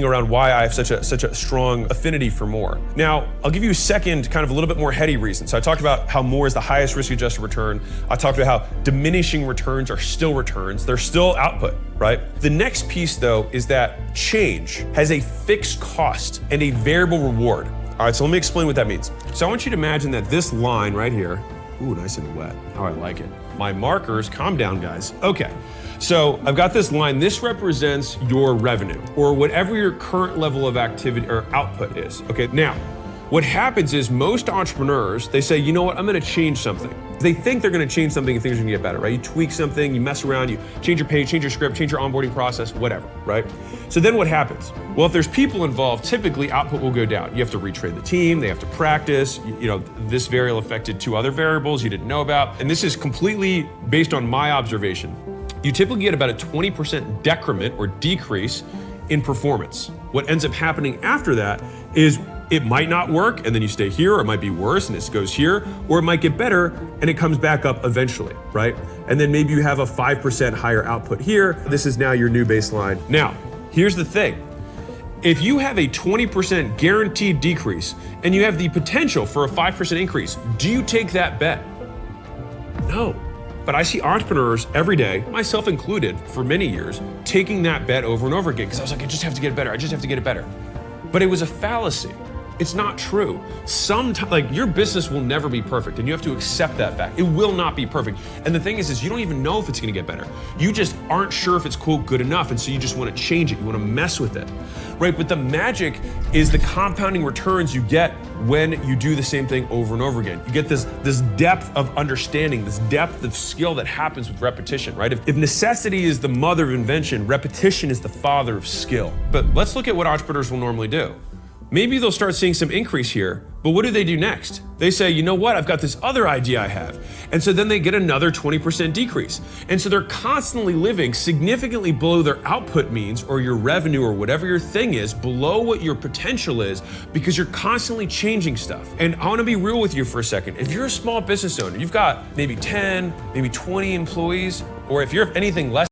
around why I have such a strong affinity for more. Now, I'll give you a second, kind of a little bit more heady reason. So I talked about how more is the highest risk-adjusted return. I talked about how diminishing returns are still returns. They're still output, right? The next piece, though, is that change has a fixed cost and a variable reward. All right, so let me explain what that means. So I want you to imagine that this line right here, ooh, nice and wet. How I like it. My markers, calm down, guys. Okay. So I've got this line. This represents your revenue or whatever your current level of activity or output is. Okay, now what happens is most entrepreneurs, they say, you know what, I'm gonna change something. They think they're gonna change something and things are gonna get better, right? You tweak something, you mess around, you change your page, change your script, change your onboarding process, whatever, right? So then what happens? Well, if there's people involved, typically output will go down. You have to retrain the team, they have to practice, you know, this variable affected two other variables you didn't know about. And this is completely based on my observation. You typically get about a 20% decrement or decrease in performance. What ends up happening after that is it might not work and then you stay here, or it might be worse and it goes here, or it might get better and it comes back up eventually, right? And then maybe you have a 5% higher output here. This is now your new baseline. Now, here's the thing. If you have a 20% guaranteed decrease and you have the potential for a 5% increase, do you take that bet? No. But I see entrepreneurs every day, myself included, for many years, taking that bet over and over again because I was like, I just have to get it better. I just have to get it better. But it was a fallacy. It's not true. Sometimes, like, your business will never be perfect, and you have to accept that fact. It will not be perfect. And the thing is you don't even know if it's gonna get better. You just aren't sure if it's, quote, good enough, and so you just wanna change it. You wanna mess with it, right? But the magic is the compounding returns you get when you do the same thing over and over again. You get this depth of understanding, this depth of skill that happens with repetition, right? If necessity is the mother of invention, repetition is the father of skill. But let's look at what entrepreneurs will normally do. Maybe they'll start seeing some increase here, but what do they do next? They say, you know what, I've got this other idea I have. And so then they get another 20% decrease. And so they're constantly living significantly below their output means, or your revenue, or whatever your thing is, below what your potential is, because you're constantly changing stuff. And I wanna be real with you for a second. If you're a small business owner, you've got maybe 10, maybe 20 employees, or if you're anything less